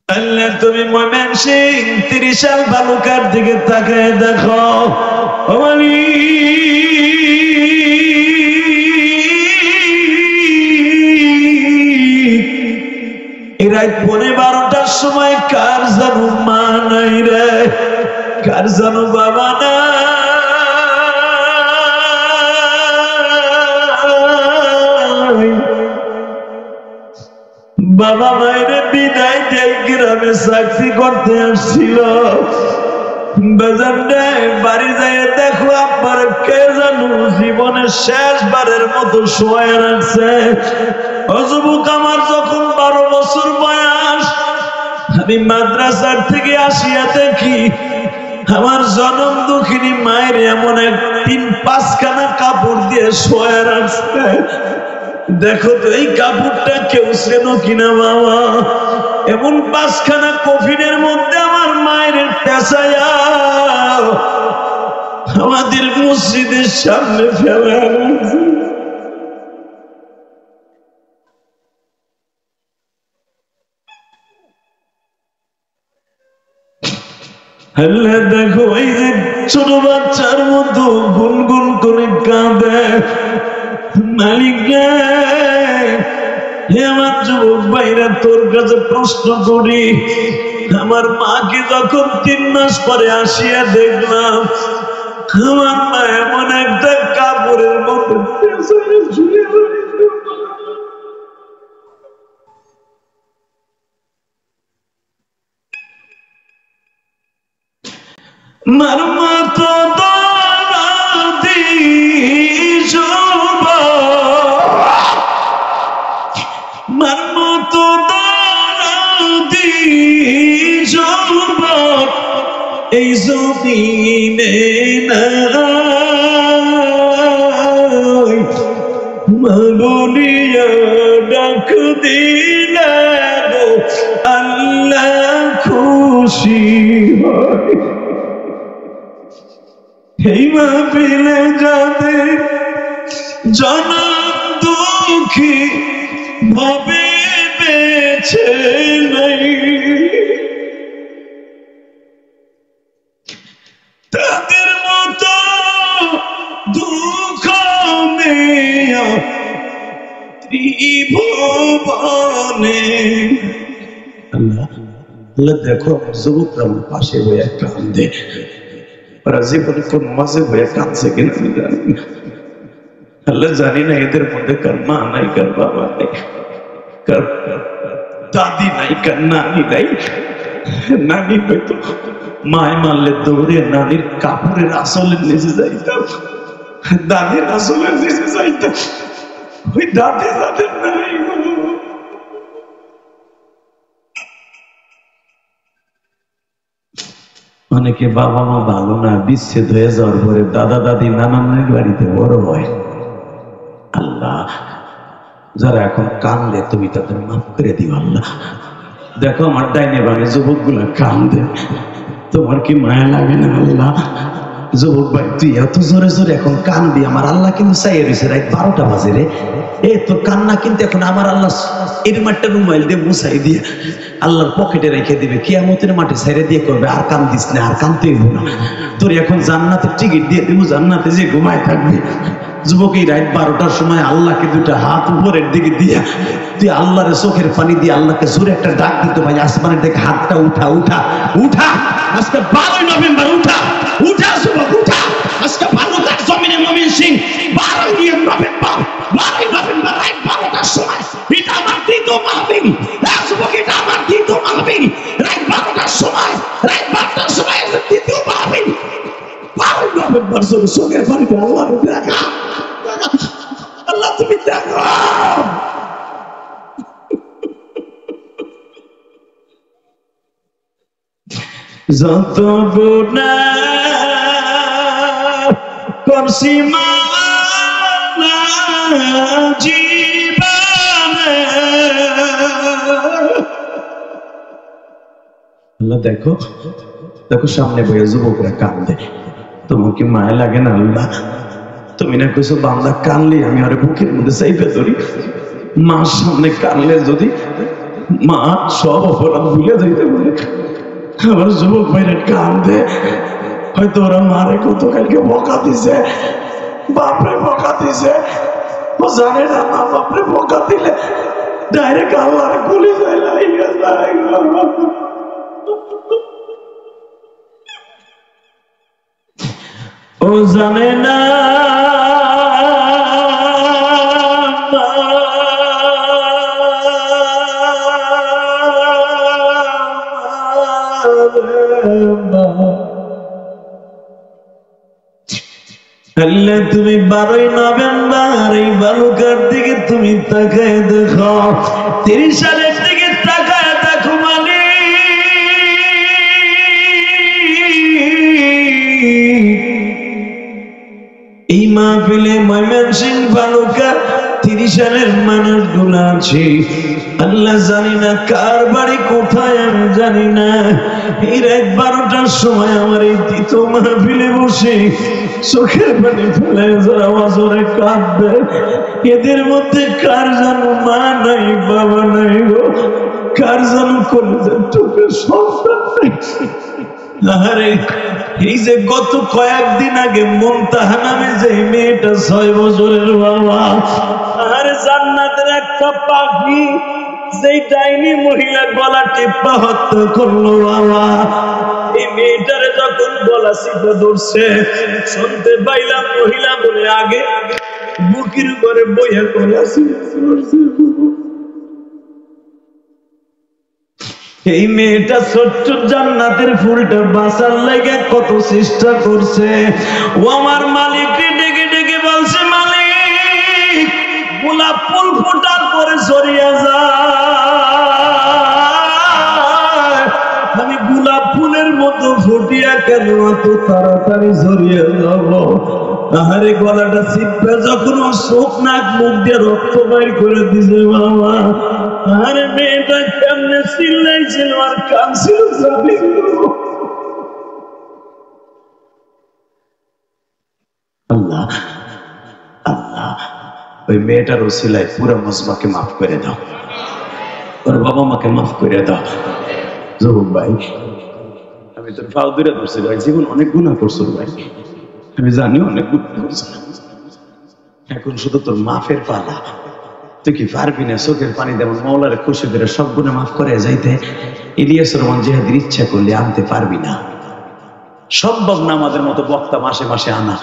আল্লাহ তুমি ময়মনসিংহ 30 সাল বালুকার দিকে তাকায় দেখো রাত 12টার সময় কার জানো মা নাই রে, কার জানো বাবা না, বাবা মায়ের বিদায় দিয়ে গ্রামে চাকরি করতে আসছিল। বাড়ি যায় দেখো আপনার কে জানো জীবনের শেষবারের মতো শোয়া রাখছে। যুবক আমার যখন 12 বছর বয়স, আমি মাদ্রাসার থেকে আসিয়া দেখি আমার জনম দুঃখিনী মায়ের এমন 3-5 খানা কাপড় দিয়ে শোয়া রাখছে। দেখো তো এই কাপড়টা কেউ চেনো কিনা বাবা? এমন 5 খানা কফিনের মধ্যে আমার মায়ের পেঁচায়া আমাদের মসজিদের সামনে ফেলা আছে। আল্লাহ দেখো এই যে ছোট বাচ্চার মতো গুনগুন করে কাঁদে। মালিক হে আমার যুবক ভাইরা, তোর কাছে প্রশ্ন করি, আমার মাকে যখন 3 মাস পরে আসিয়া দেখলাম আমার মা এমন একটা কাপড়ের মধ্যে মার মতো এই জমিনে বলিয়া ডাক দিলে আল্লাহ খুশি হয়। এই মাহফিলে যাদের জনম দুঃখী ভাবে বেছে নাই, তাদের মতো দুঃখ নেয়া ত্রিভুবনে। আল্লাহ আল্লাহ দেখো যুবকরা আমার পাশে বয়ে কান্দে, ওরা জীবনে কোন মাঝে বয়ে কাঁদছে কিনা আমি জানি না। আল্লাহ জানি না এদের মধ্যে কার মা নাই, কার বাবা নাই, কার দাদি নাই, কার নানি নাই। নানি হয়তো মায় মারলে দৌড়ে নানির কাপড়ের আসলের নিচে যাইতাম, দাদির আসলের নিচে যাইতাম। ওই দাদি যাদের নাই, অনেকে বাবা মা ভালো না, বিচ্ছেদ হয়ে যাওয়ার পরে দাদা দাদি নানানের বাড়িতে বড় হয়। আল্লাহ যারা এখন কান্দে তুমি তাদের মাফ করে দিও আল্লাহ। দেখো আমার ডাইনে বাড়ি যুবক গুলা কান্দে, তোমার কি মায়া লাগে না আল্লাহ? যুবক ভাই তুই এত জোরে জোরে এখন কানবি, আমার আল্লাহ কিন্তু চাইয়ে রয়েছে রাত 12টা বাজে রে। তোর কান্না কিন্তু এখন আমার আল্লাহ এরকম একটা মোবাইল দিয়ে মুছাই দিয়ে আল্লাহর পকেটে রেখে দিবে, কিয়ামতের মাঠে ছেড়ে দিয়ে করবে আর কান্দিস না, আর কানতে হইব না। তোর এখন জান্নাতের টিকিট দিয়ে দিব, জান্নাতে যে ঘুমায় থাকবি। যুবক এই রাত 12টার সময় আল্লাহকে 2টা হাত উপরের দিকে দিয়া তুই আল্লাহরে চোখের পানি দিয়ে আল্লাহকে জোরে একটা ডাক দিতে ভাই, আসমানের দিকে হাতটা উঠা উঠা উঠা। আজকে 12 নভেম্বর, উঠা উঠা যুবক উঠা। আজকে বালুকার জমিনে ময়মনসিংহ 12 নভেম্বর, 12 নভেম্বর রাত 12টার সময় এটা আমার দ্বিতীয় মাহফিল। যুবক এটা আমার দ্বিতীয় মাহফিল রাত 12টার সময়, রাত 12টার সময় দ্বিতীয় মাহফিল। 12 নভেম্বর চোখের পানিতে আল্লাহ দেখা, আল্লাহ তুমি দেখো। যত গুনাহ করছি মাওলা জীবনে, আল্লাহ দেখো দেখো সামনে বইয়া যুবকরা কান্দে, তোমার কি মায়া লাগে না আল্লাহ? তুমি না কইছো বান্দা কানলে আমি আরে বুকের মধ্যে চাইপে ধরি। মার সামনে কানলে যদি মা সব অপরাধ ভুলে যাইতে পারে। আমার যুবক ভাইরা কান্দে, হয়তো ওরা মারে কত কালকে বকা দিছে, বাপরে বকা দিছে, ও জানে না মা বাপরে বকা দিলে ডাইরেক্ট আল্লাহর গুলি যায় লাইগা যায়। ও জানে না আল্লাহ তুমি 12 নভেম্বর এই বালুকার দিকে তুমি তাকায় দেখো, 30 সালের দিকে তাকায় দেখো মানে এই মাহফিলে ময়মনসিংহ বালুকা 30 সালের মানুষগুলো আছে। আল্লাহ জানি না কার বাড়ি কোথায়, আমি জানি না। এই রাত 12টার সময় আমার এই দ্বিতীয় মাহফিলে বসে চোখের পানি ফেলে যারা ওয়াজরে কাঁদবে, এদের মধ্যে কার যেন মা নাই, বাবা নাই গো, কার যেন কলেজের টুকে সন্তান নাই। আরে এই যে গত কয়েকদিন আগে মুনতাহা নামে যে মেয়েটা 6 বছরের বাবা, আরে জান্নাতের একটা পাখি যেই ডাইনি মহিলা গলা টিপা হত্যা করলো বাবা, এই মেয়েটারে যখন গলা চিপে ধরছে শুনতে পাইলাম মহিলা বলে আগে বুকের উপরে বইয়া গলা চিপে ধরছে। এই মেয়েটা ছোট্ট জান্নাতের ফুলটা বাঁচার লাগে কত চেষ্টা করছে। ও আমার মালিককে ডেকে ডেকে বলছে, মালিক গোলাপ ফুল ফোটার পরে সরিয়ে যায়, আমি গোলাপ ফুলের মতো ফুটিয়া কেন এত তাড়াতাড়ি সরিয়ে যাব? আহারে গলাটা চিপে যখন ও চোখ নাক মুখ দিয়ে রক্ত বাইর করে দিছে বাবা, আরে মেয়েটা কেমনে চিল্লাইছিল আর কাঁদছিল জানি। আল্লাহ আল্লাহ ওই মেয়েটার ওসিলায় পুরো মজমাকে মাফ করে দাও, ওর বাবা মাকে মাফ করে দাও। জহুর ভাই আমি তোর ফাও দূরে ধরছি ভাই, জীবন অনেক গুনাহ করছো ভাই, আমি জানি অনেক গুনাহ করছো, এখন শুধু তোর মাফের পালা। তুই কি পারবি না চোখের পানি দেওয়ার মৌলার খুশি করে সব গুণে মাফ করে যাইতে? ইলিয়াস রহমান জিহাদের ইচ্ছা করলে আনতে পারবি না, সম্ভব না আমাদের মতো বক্তা মাসে মাসে আনা।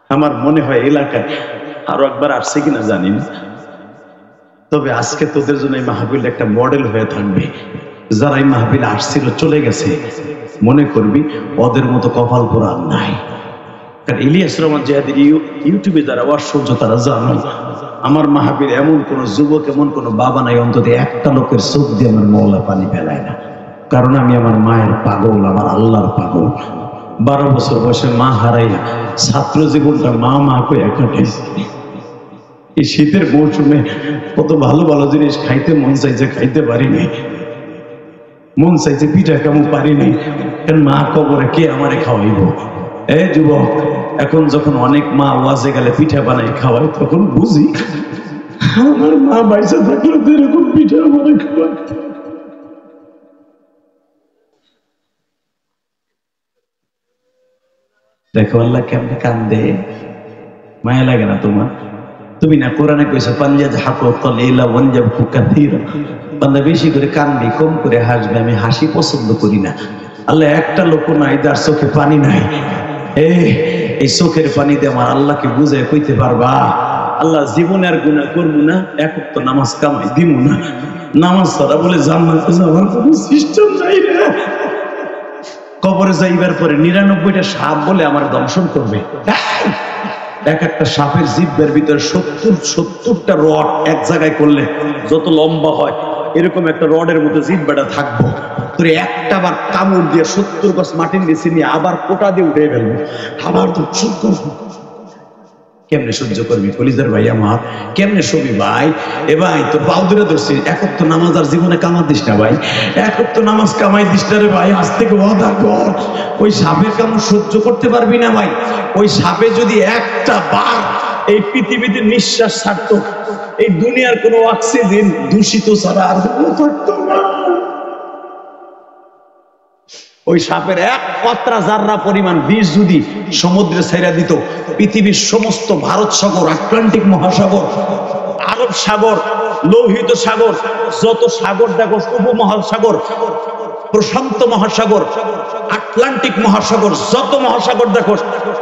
আমার মনে হয় এলাকায় আরো একবার আসছে কিনা জানি না, তবে আজকে তোদের জন্য এই মাহফিল একটা মডেল হয়ে থাকবে। যারা এই মাহফিল আসছিল চলে গেছে, মনে করবি ওদের মতো কপাল পোড়ার নাই। কারণ ইলিয়াস রহমান জিহাদের ইউটিউবে যারা অসহ্য তারা জানো আমার মাহফিল এমন কোন যুবক, এমন কোন বাবা নাই অন্তত একটা লোকের চোখ দিয়ে আমার মৌলা পানি ফেলায় না। কারণ আমি আমার মায়ের পাগল, আমার আল্লাহর পাগল। 12 বছর বয়সে মা হারাইয়া ছাত্র জীবনটা মা মা করে কাটাইছি। এই শীতের মৌসুমে কত ভালো ভালো জিনিস খাইতে মন চাইছে, খাইতে পারিনি। মন চাইছে পিঠা কেমন পারিনি, কারণ মা কবরে কে আমারে খাওয়াইব? এই যুবক, এখন যখন অনেক মা ওয়াজে গেলে পিঠা বানাই খাওয়াই, তখন বুঝি আমার মা বাইসা থাকলে তো এরকম পিঠা আমারে খাওয়াই। দেখো আল্লাহ কেমনে কান্দে, মায়া লাগে না তোমার? তুমি না কোরআনে কইছো পাল্লিয়া হাকো তলিলা ওয়ানজাব কাসীরা, বান্দা বেশি করে কানবি কম করে হাসবে। আমি হাসি পছন্দ করি না। আল্লাহ একটা লোক নাই যার চোখে পানি নাই। এই চোখের পানি দিয়ে আমার আল্লাহকে বুঝে কইতে পারবা আল্লাহ জীবনে আর গুনাহ করবো না, এক ওয়াক্ত নামাজ কামাই দিব না, নামাজ ছাড়া বলে জান্নাতে যাওয়ার কোনো সিস্টেম নাই রে। কবরে যাইবার পরে 99টা সাপ বলে আমার দংশন করবে। এক একটা সাপের জিহ্বার ভিতরে 70টা রড এক জায়গায় করলে যত লম্বা হয় এরকম একটা রডের মতো জিহ্বাটা থাকবো। তোর একটা বার কামড় দিয়ে 70 গজ মাটির নিচে নিয়ে আবার কোটা দিয়ে উঠে ফেলবো, আবার দংশন করবো। কেমনে সহ্য করবি কলিজার ভাই আমার? কেমনে সবি ভাই? এ ভাই তোর পাও ধরে ধরছি, এক ওয়াক্ত নামাজ আর জীবনে কামা দিস না ভাই, এক ওয়াক্ত নামাজ কামাই দিস না রে ভাই। আজ থেকে ওয়াদা কর, ওই সাপের কামড় সহ্য করতে পারবি না ভাই। ওই সাপে যদি একটা বার এই পৃথিবীতে নিঃশ্বাস ছাড়তো, এই দুনিয়ার কোনো অক্সিজেন দূষিত ছাড়া আর থাকতো না। ওই সাপের এক কতরা জাররা পরিমাণ বিষ যদি সমুদ্রে ছেড়ে দিত, পৃথিবীর সমস্ত ভারত সাগর, আটলান্টিক মহাসাগর, আরব সাগর, লোহিত সাগর, যত সাগর দেখো, উপমহাসাগর, প্রশান্ত মহাসাগর, আটলান্টিক মহাসাগর, যত মহাসাগর দেখো,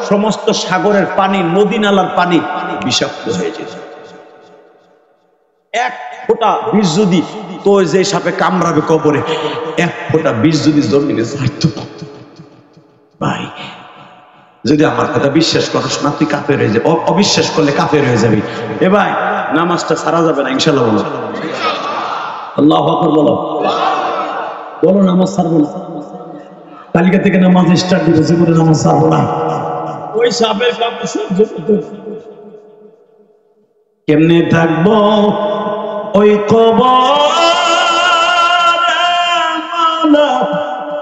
সমস্ত সাগরের পানি, নদী নালার পানি বিষাক্ত হয়ে যেত। এক ফোঁটা বিষ যদি তো যে সাপে কামড়াবে কবরে, এক ফোঁটা বিষ যদি জমিনে ছাড়তো, ভাই যদি আমার কথা বিশ্বাস করস না, তুই কাফের হয়ে যাবে। অবিশ্বাস করলে কাফের হয়ে যাবি। এ ভাই, নামাজটা ছাড়া যাবে না ইনশাল্লাহ? বলো আল্লাহু আকবার, বলো বলো নামাজ ছাড়বো না। কালকে থেকে নামাজ স্টার্ট দিব, জীবনে নামাজ ছাড়বো না। ওই সাপের কাপড় সহ্য করতে কেমনে থাকবো ওই কবরে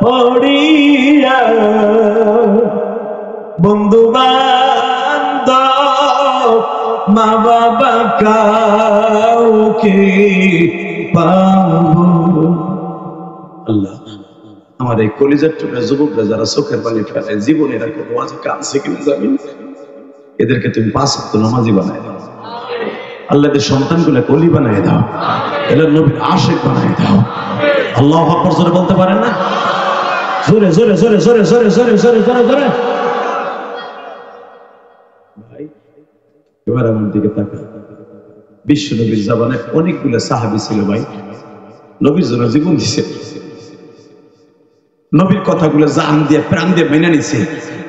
পড়িয়া, বন্ধু বান্ধব মা বাবা কাউকে পাবো। আল্লাহ আমার এই কলিজার টুকরা যুবকরা যারা চোখের পানি ফেলে, জীবনে এরা কোনো ওয়াজে কাঁদছে কিনা জানি, এদেরকে তুমি 5 ওয়াক্ত নামাজি বানায় দাও। আল্লাহদের সন্তানগুলো কলি বানায় দাও, এদের নবীর আশিক বানায় দাও। আল্লাহু আকবার জোরে বলতে পারেন না? জোরে জোরে জোরে জোরে জোরে জোরে জোরে জোরে জোরে। ভাই এবার আমার দিকে তাকা। বিশ্ব নবীর জামানে অনেকগুলো সাহাবী ছিল ভাই, নবীর জন্য জীবন দিছে, নবীর কথাগুলো জান দিয়ে প্রাণ দিয়ে মেনে নিছে,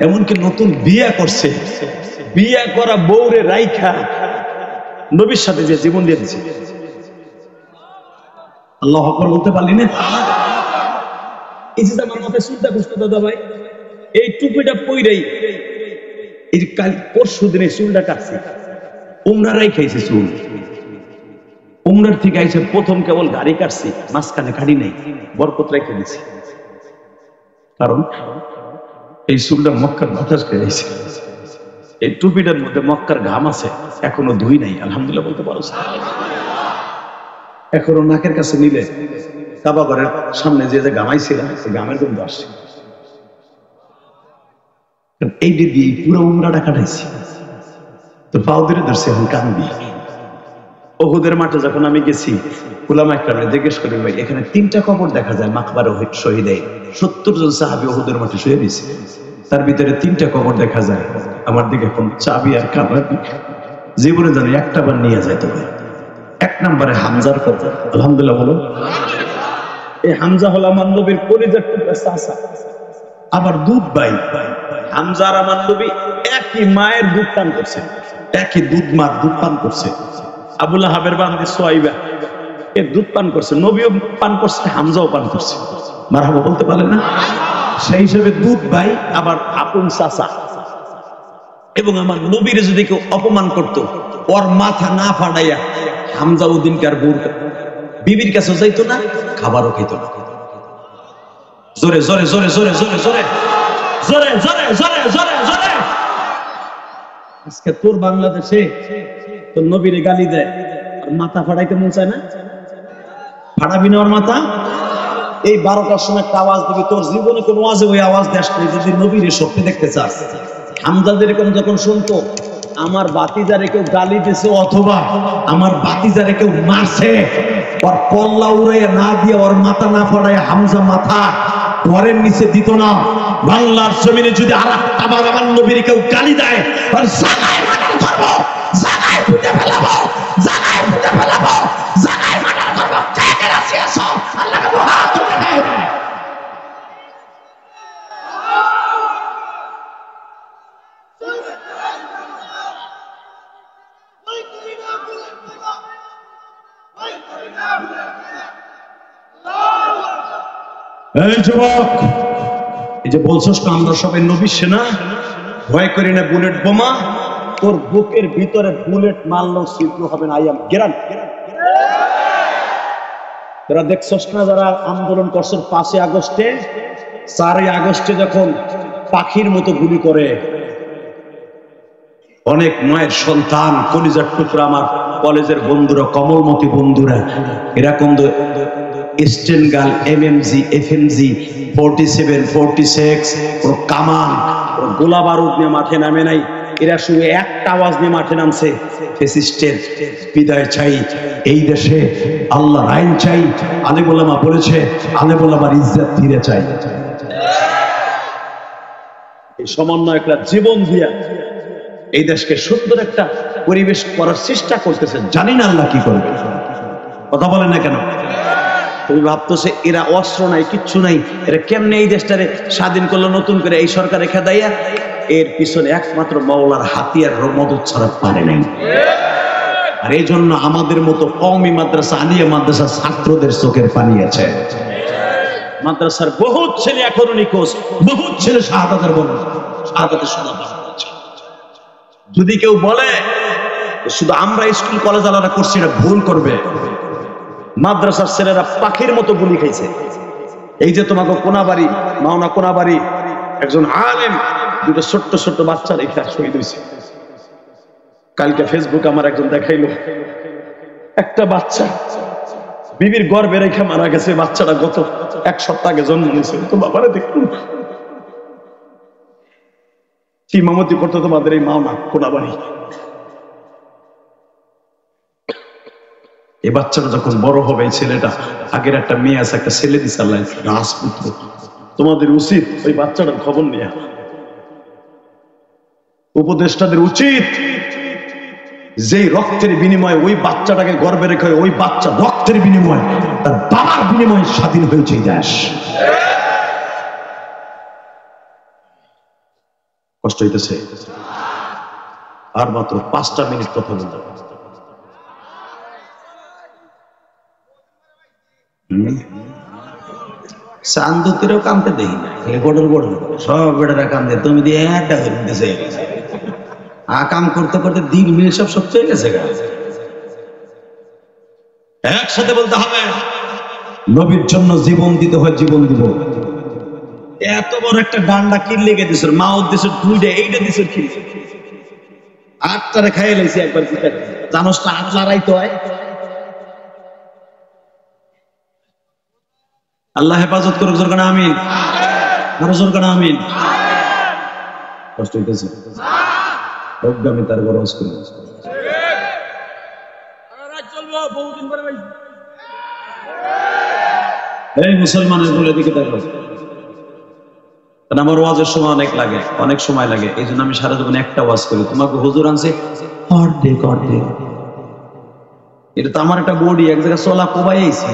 এমনকি নতুন বিয়ে করছে, বিয়ে করা বউরে রাইখা নবীর সাথে যে জীবন দিয়ে দিছে। আল্লাহু আকবার বলতে পারলি না? এই যে আমার মাথায় চিন্তা করতো দাদা ভাই, এই টুপিটা পইরাই এই কাল পরশু দিনে চুলটা কাটছে, উমরারাই খাইছে চুল, উমরার থেকে আইসে প্রথম কেবল গাড়ি কাটছি, মাঝখানে গাড়ি নেই, বরকত রেখে দিছে। কারণ এই চুলটা মক্কার বাতাস খেয়েছে, এই টুপিটার মধ্যে মক্কার ঘাম আছে, এখনো ধুই নাই, আলহামদুলিল্লাহ বলতে পারো। এখনো নাকের কাছে নিলে কাবা ঘরের সামনে যে ঘামাইছিলাম, সেই ঘামের গন্ধ আসছে। এই দিয়ে পুরো উমরাটা কাটাইছি, তো পাও ধরে ধরছে, এখন কান্দি। উহুদের মাঠে যখন আমি গেছি, উলামা ইকরামে জিজ্ঞেস করি, ভাই এখানে 3টা কবর দেখা যায় মাকবারে শহীদে, 70 জন সাহাবী উহুদের মাঠে শুয়ে দিয়েছে, তার ভিতরে 3টা কবর দেখা যায়। আমার দিকে এখন চাবি আর কাবাবি, জীবনে জানি একটা বার নিয়ে যাইতে হয়। 1 নম্বরে হামজার কবর, আলহামদুলিল্লাহ বলো। এই হামজা হলো আমার নবীর কলিজার টুকরা চাচা, আবার দুধ ভাই। হামজা আর আমার নবী একই মায়ের দুধ পান করছে, একই দুধ মার দুধ পান করছে। আবু লাহাবের বান্দি সুয়াইবা এ দুধ পান করছে, নবীও পান করছে, হামজাও পান করছে। মারহাবা বলতে পারলেন না? সেই হিসেবে দুধ ভাই, আবার আপন চাচা। এবং আমার নবীর যদি কেউ অপমান করত, ওর মাথা না ফাটাইয়া হামজা উদ্দিনকে আর বিবির কাছে যাইতো না, খাবারও খেত না। জোরে জোরে জোরে জোরে জোরে জোরে জোরে জোরে জোরে জোরে জোরে। আজকে তোর বাংলাদেশে তোর নবীরে গালি দেয়, আর মাথা ফাটাইতে মন চায় না? ফাটাবি না ওর মাথা? এই 12টার সময় একটা আওয়াজ দিবি, তোর জীবনে কোন আওয়াজে ওই আওয়াজ দেশ নেই। যদি নবীর স্বপ্নে দেখতে চাস, হামজা যেরকম যখন শুনতো আমার বাতিজারে কেউ গালি দিছে অথবা আমার বাতিজারে কেউ মারছে, ওর কল্লা উড়াইয়া না দিয়ে ওর মাথা না ফাটাইয়া হামজা মাথা ঘরের নিচে দিত না। বাংলার জমিনে যদি আর একটা বার আমার নবীর কেউ গালি দেয়, আর জায়গায় মার্ডার করবো, জায়গায় পুঁতে ফেলাবো, জায়গায় পুঁতে ফেলাবো, জায়গায় মার্ডার করবো। কে রাজি আছো? আল্লাহকে দোয়া করে দেয়। এই যুবক, এই যে বলছস না আমরা সবাই নবীর সেনা, ভয় করি না বুলেট বোমা, তোর বুকের ভিতরে বুলেট মারলেও ছিদ্র হবে না। আইয়াম গ্যারান্টি। তোরা দেখছস না যারা আন্দোলন করছে 5 আগস্টে, 4 আগস্টে যখন পাখির মতো গুলি করে, অনেক মায়ের সন্তান, কলিজার টুকরা আমার কলেজের বন্ধুরা, কমলমতি বন্ধুরা, এরকম স্টেন গার্ল, এমএমজি, এফএমজি, 47, 46, কামান, গোলা বারুদ নিয়ে মাঠে নামে নাই। এরা শুধু একটা আওয়াজ নিয়ে মাঠে নামছে, ফ্যাসিস্টের বিদায় চাই এই দেশে, আল্লাহর আইন চাই। আলেম ওলামা বলেছে, আলেম ওলামার ইজ্জত ফিরে চাই। এই সমন্বয়করা জীবন দিয়া এই দেশকে সুন্দর একটা পরিবেশ করার চেষ্টা করতেছে। জানি না আল্লাহ কি করবে, কথা বলেন না কেন? তুমি ভাবতেছে এরা অস্ত্র নাই, কিচ্ছু নাই, এরা কেমনে এই দেশটারে স্বাধীন করলো নতুন করে এই সরকারে খেদাইয়া? এর পিছনে একমাত্র মাওলার হাতিয়ার মদদ ছাড়া পারে নাই। আর এই জন্য আমাদের মতো কওমি মাদ্রাসা, আলিয়া মাদ্রাসা ছাত্রদের চোখের পানি আছে। মাদ্রাসার বহুত ছেলে এখনো নিখোঁজ, বহুত ছেলে শাহাদাতের বলে শাহাদাতের শোনা পাচ্ছে। যদি কেউ বলে শুধু আমরা স্কুল কলেজ আলাদা করছি, এটা ভুল করবে। মাদ্রাসার ছেলেরা পাখির মতো গুলি খাইছে। এই যে তোমাকে কোনাবাড়ি, মাওনা কোনাবাড়ি একজন আলেম দুটো ছোট্ট ছোট্ট বাচ্চা রেখে শহীদ হয়েছে। কালকে ফেসবুকে আমার একজন দেখাইলো, একটা বাচ্চা বিবির গর্ভে রেখে মারা গেছে। বাচ্চাটা গত 1 সপ্তাহ আগে জন্ম নিয়েছে। তো বাবারে দেখুন ইমামতি করতো তোমাদের এই মাওনা কোনাবাড়ি। এই বাচ্চাটা যখন বড় হবে, এই ছেলেটা, আগের একটা মেয়ে আছে, একটা ছেলে দিছে আল্লাহ, রাজপুত্র। তোমাদের উচিত ওই বাচ্চাটার খবর নেয়া। উপদেষ্টাদের উচিত যেই রক্তের বিনিময়ে ওই বাচ্চাটাকে গর্বে রেখে, ওই বাচ্চা রক্তের বিনিময়ে, তার বাবার বিনিময়ে স্বাধীন হয়েছে এই দেশ। কষ্ট হইতেছে? আর মাত্র 5টা মিনিট কথা বলতে। চান্দুতিরও কামতে দেখি না, গডল গডল সব বেটারা কান্দে। তুমি দিয়ে একটা হইতেছে, কাম করতে করতে দিন মিনিট সব সত্যি হয়ে গেছে। একসাথে বলতে হবে, নবীর জন্য জীবন দিতে হয়, জীবন দিব। এত বড় একটা ডান্ডা কিনলে গে দিছ, মাও দিছ 2টা, এইটা দিছ কি 8টারে খাইয়ে লাইছি একবার। জানোস না 8 লড়াইতে হয়। আল্লাহ হেফাজত করুক, জোর করে আমিন। আরো জোর করে আমিন। কষ্ট হইতেছে? আমি তার গরজ করি। এই মুসলমানের বলে দিকে দেখো, আমার ওয়াজের সময় অনেক লাগে, অনেক সময় লাগে। এই জন্য আমি সারা জীবন একটা ওয়াজ করি। তোমাকে হুজুর আনছে অর্ধেক অর্ধেক, এটা তো আমার একটা বডি, এক জায়গায় চলা কোবাইছি,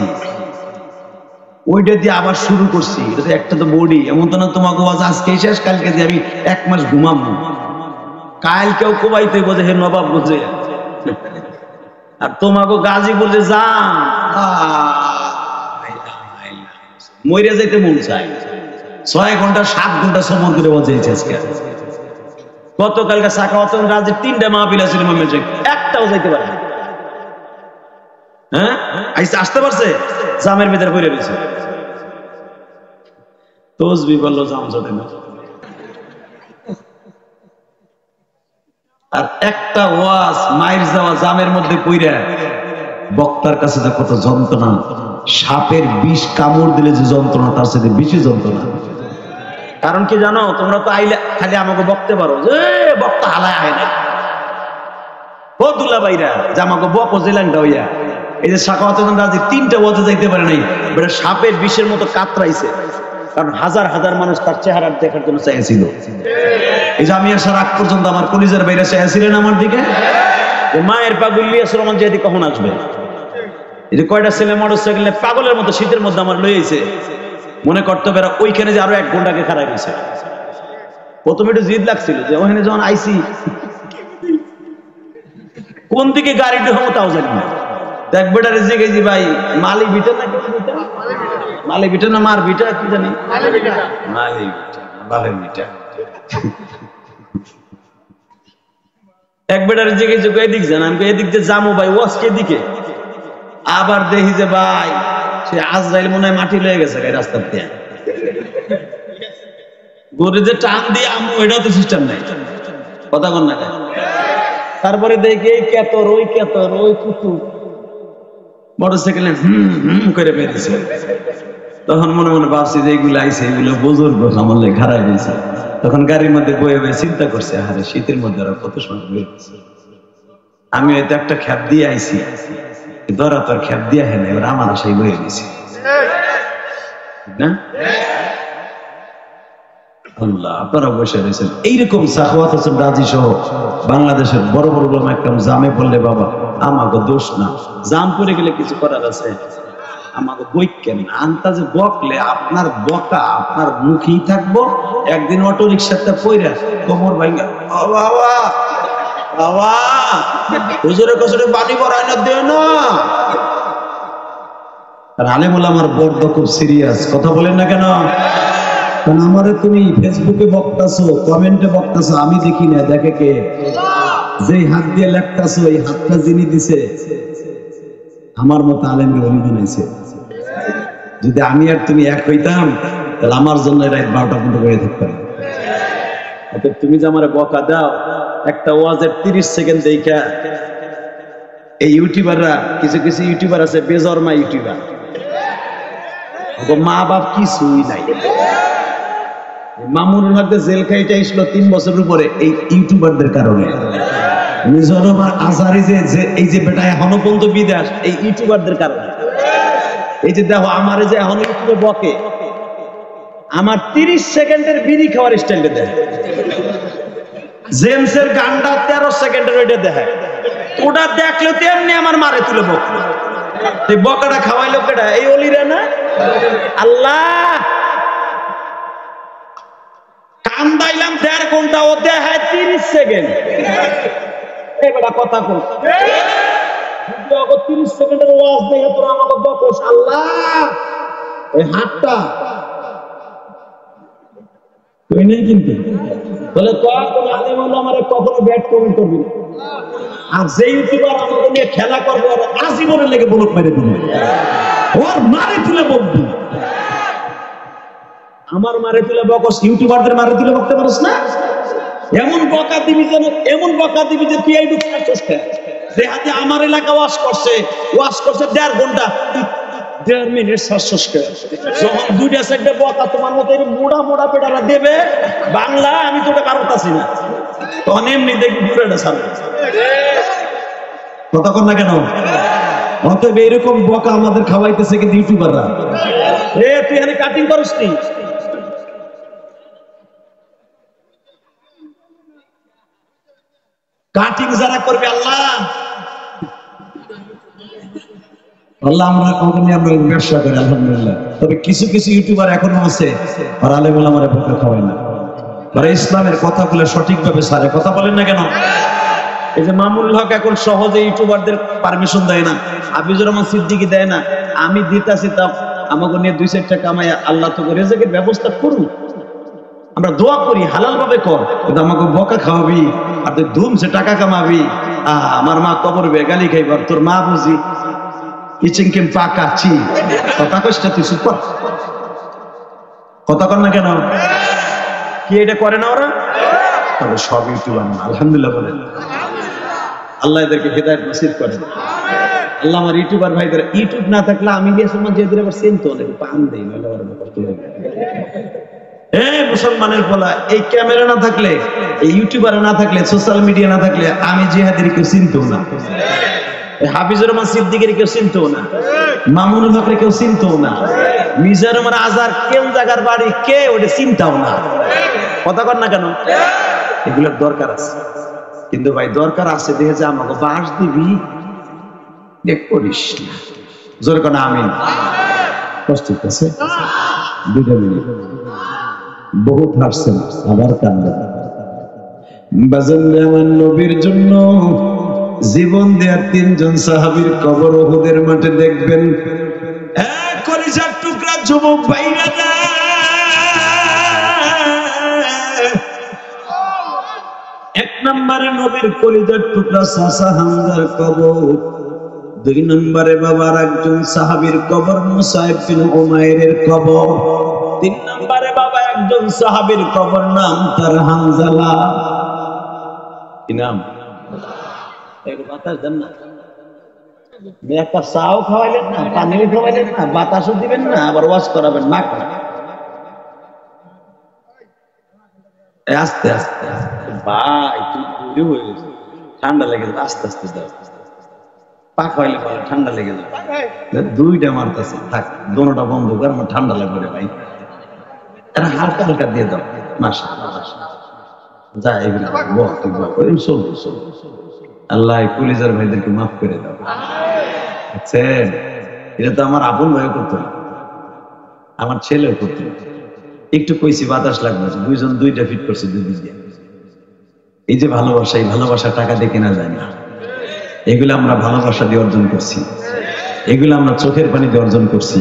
ওইটা দিয়ে আবার শুরু করছি। এটা তো একটা তো বডি। এমন তো না তোমাকে ওয়াজ আজকে শেষ, কালকে দিয়ে আমি 1 মাস ঘুমাবো। কালকেও কোবাইতে বোঝে হে নবাব বোঝে, আর তোমাকে গাজীপুর যে যা মইরা যাইতে মন চায়। 6 ঘন্টা 7 ঘন্টা সময় করে বজাইছে আজকে। গতকালকে সাকাওয়াতুল রাজের 3টা মাহফিল ছিল, একটাও যাইতে পারে না। হ্যাঁ আসতে পারছে? জামের ভিতরে পড়ে রয়েছে। তসবি বললো জাম যাতে না। আর একটা ওয়াজ মাইর যাওয়া জামের মধ্যে পইরা বক্তার কাছে যে কত যন্ত্রণা, সাপের বিষ কামড় দিলে যে যন্ত্রণা, তার সাথে বেশি যন্ত্রণা। কারণ কি জানো, তোমরা তো আইলে খালি আমাকে বকতে পারো যে বক্তা হালায় আয় না। ও দুলা ভাইরা যে আমাকে বক জেলাংটা হইয়া, এই যে সাকাওয়াতুল রাজি 3টা ওয়াজে যাইতে পারে নাই, বেটা সাপের বিষের মতো কাতরাইছে। কারণ হাজার হাজার মানুষ তার চেহারা দেখার জন্য চাইছিল। এই যে আমি আসার আগ পর্যন্ত আমার কলিজার বাইরে চাইছিলেন আমার দিকে, মায়ের পাগলিয়া সুরমান যেদি কখন আসবে। এই যে কয়টা ছেলে মোটরসাইকেলে পাগলের মতো শীতের মধ্যে আমার লইছে, মনে করতে পারে ওইখানে যে আরো 1 ঘন্টাকে খারাপ হয়েছে। প্রথমে একটু জিদ লাগছিল যে ওখানে যখন আইসি কোন দিকে গাড়িটা হবো তাও জানি না। দেখ বেটা রেজে গেছি ভাই, মালি বিটা না মালি বিটা না মার বিটা কি জানি, মালি বিটা বালের বিটা। এক বেটা রেজে গেছি এদিক যান, আমি এদিক দিয়ে যাবো ভাই, ওয়াজকে এদিকে। আবার দেখি যে ভাই সে আজরাইল মনে হয় মাটি লয়ে গেছে রাস্তার দিয়ে। গরু যে টান দিয়ে আমু, এটাও তো সিস্টেম নাই। কথা কন না তারপরে দেখে এই কেতর ওই কুতু মোটরসাইকেলে করে বেরিয়েছে। তখন মনে মনে ভাবছি যে এইগুলো আইসে, এগুলো বুজুর্গ আমার লেগে খারাপ হয়েছে। তখন গাড়ির মধ্যে বয়ে বয়ে চিন্তা করছে, আরে শীতের মধ্যে আর কত সময় বয়ে গেছে, আমি হয়তো একটা খ্যাপ দিয়ে আইছি, ধরা তোর খ্যাপ দিয়ে হ্যাঁ এবার আমার আশাই বয়ে গেছি না। আল্লাহ, আপনারা বসে রয়েছেন এইরকম সাখাওয়াত হোসেন রাজি সহ বাংলাদেশের বড় বড় উলামা একদম জামে পড়লে বাবা আমাকে দোষ না, জাম পড়ে গেলে কিছু করার আছে, আমাকে বইকেন আন্তাজে বকলে আপনার বকা আপনার মুখেই থাকবো। একদিন অটো রিক্সাতে পইরা কোমর ভাঙা, ও বাবা বাবা হুজুরের কাছে পানি ভরাই না দেও না। আর আলেম ওলামার বর্দ খুব সিরিয়াস, কথা বলেন না কেন? কারণ আমারে তুমি ফেসবুকে বক্তাছো, কমেন্টে বক্তাছো, আমি দেখি না, দেখে কে? যেই হাত দিয়ে লেখতাছো এই হাতটা যিনি দিছে আমার মতো আলেমকে উনি বানাইছে। যদি আমি আর তুমি এক হইতাম তাহলে আমার জন্য রাত 12টা পর্যন্ত করে থাকতে পারে। তুমি যে আমার বকা দাও, একটা ওয়াজের 30 সেকেন্ড দেখা এই ইউটিউবাররা, কিছু কিছু ইউটিউবার আছে বেজরমা ইউটিউবার, মা বাপ কিছুই নাই। মামুনুল হক জেল খাইতে আসলো 3 বছরের উপরে এই ইউটিউবারদের কারণে। মিজোরাম আজারি যে এই যে বেটা এখনো পর্যন্ত বিদেশ, এই ইউটিউবারদের কারণে। এই যে দেখো আমার যে এখন ইউটিউবে বকে, আমার 30 সেকেন্ডের বিড়ি খাওয়ার স্টাইলটা দেখে, জেমসের গানটা 13 সেকেন্ডের ওইটা দেখে, ওটা দেখলে তেমনি আমার মারে তুলে বকে। এই বকাটা খাওয়াইলো কেটা? এই অলিরা না? আল্লাহ, কান্দাইলাম 1.5 ঘন্টা, ও দেখায় 30 সেকেন্ড। এই বেটা কথা কই, 30 সেকেন্ডের ওয়াজ দেখে তোরা আমাকে বকস। আল্লাহ, এই হাতটা তুই নেই কিন্তু, তাহলে আমারে কখনো ব্যাড কমেন্ট করবি না। আর যে ইউটিউবার আমাকে নিয়ে খেলা করবে আর আজীবনের লেগে ব্লক মেরে দিবি, ওর মারে তুলে বকবি। আমার মারে তুলে বকস, ইউটিউবারদের মারে তুলে বকতে পারস না? এমন বকা দিবি যেন, এমন বকা দিবি যে তুই এইটুকু খাইছিস। যে হাতে আমার এলাকা ওয়াশ করছে 1.5 ঘন্টা, 1.5 মিনিট শ্বাস করে। যখন 2টা 4টা বকা তোমার মতো মোড়া মোড়া পেটারা দেবে বাংলা, আমি তোটা কারোতাছি না, তখন এমনি দেখবি পুরোটা সামনে। কথা কর না কেন? অতএব এইরকম বকা আমাদের খাওয়াইতেছে কিন্তু ইউটিউবাররা। তুই এখানে কাটিং করিস নি, কাটিং যারা করবে আল্লাহ আল্লাহ আমরা কখনই আমরা ব্যবসা করি আলহামদুলিল্লাহ। তবে কিছু কিছু ইউটিউবার এখনো আছে আর আলেম ওলামারা বকা খাওয়ায় না, তারা ইসলামের কথাগুলো সঠিকভাবে সারে। কথা বলেন না কেন? এই যে মামুনুল হক এখন সহজে ইউটিউবারদের পারমিশন দেয় না, হাফিজুর রহমান সিদ্দিকী দেয় না, আমি দিতাছি তা আমাকে নিয়ে 2-4 টাকা কামাই আল্লাহ তো রিজিকের ব্যবস্থা করুন। আমরা দোয়া করি হালাল ভাবে কর, কিন্তু আমাকে বকা খাওয়াবি আর তুই ধুমছে টাকা কামাবি। আমার মা কবর বেগালি খাইবার, তোর মা বুঝি ইচিংকিম পাকাচ্ছি। কথা কষ্ট তুই সুপার, কথা কর না কেন? কি এটা করে না ওরা? তবে সব ইউটিউবার না, আলহামদুলিল্লাহ বলেন। আল্লাহ এদেরকে হেদায়েত নসিব করেন। আল্লাহ আমার ইউটিউবার ভাইদের, ইউটিউব না থাকলে আমি গিয়ে সময় যে আবার চিনতো না, পান দেই না। মুসলমানের বলা, এই ক্যামেরা না থাকলে, এই ইউটিউবার না থাকলে, সোশ্যাল মিডিয়া না থাকলে আমি জিহাদের কেউ চিনতো না, হাফিজুর রহমান সিদ্দিকের কেউ চিনতো না, মামুনুল হকের কেউ চিনতো না, মিজানুর রহমান আজহার কোন জায়গার বাড়ি কে ওটা চিন্তাও না। কথা কর না কেন? এগুলোর দরকার আছে, কিন্তু ভাই দরকার আছে দেখে যে আমাকে বাস দিবি দেখ করিস না। জোর কেন? আমিন। কষ্ট আছে 2 মিনিট, বহুত হাসছেন আবার কান্দেন। বাজান আমার নবীর জন্য জীবন দেওয়ার 3 জন সাহাবীর কবর উহুদের মাঠে দেখবেন। এক কলিজার টুকরা যুবক ভাইরা, 1 নম্বরে নবীর কলিজার টুকরা চাচা হামজার কবর, 2 নম্বরে বাবার একজন সাহাবীর কবর মুসাইব বিন উমাইরের কবর, 3 নম্বরে বাবা একজন সাহাবীর কবর, নাম তার হানজালা। কি নাম? একটু বাতাস দেন না, এক কাপ চাও খাওয়াইলেন না, পানিও খাওয়াইলেন না, বাতাসও দিবেন না, আবার ওয়াশ করাবেন না। আস্তে আস্তে আস্তে ভাই, তুই হয়ে গেছে, ঠান্ডা লেগে যাবে, আস্তে আস্তে দাও। পাক হইলে বলে ঠান্ডা লেগে যাবে, দুইটা মারতেছে, থাক দোনোটা বন্ধ কর, আমার ঠান্ডা লাগবে রে ভাই, হালকা হালকা দিয়ে দাও। মাশাআল্লাহ যা, এগুলো বল তুই বল, চলবো চলবো। আল্লাহ পুলিশের ভাইদেরকে মাফ করে দাও। বুঝছেন, এটা তো আমার আপন ভাইও করতো না, আমার ছেলেও করতো না। একটু কইছি বাতাস লাগবে, দুইজন দুইটা ফিট করছে দুই দিক দিয়ে। এই যে ভালোবাসা, এই ভালোবাসা টাকা দিয়ে কেনা যায় না। এগুলো আমরা ভালোবাসা দিয়ে অর্জন করছি, এগুলো আমরা চোখের পানি দিয়ে অর্জন করছি।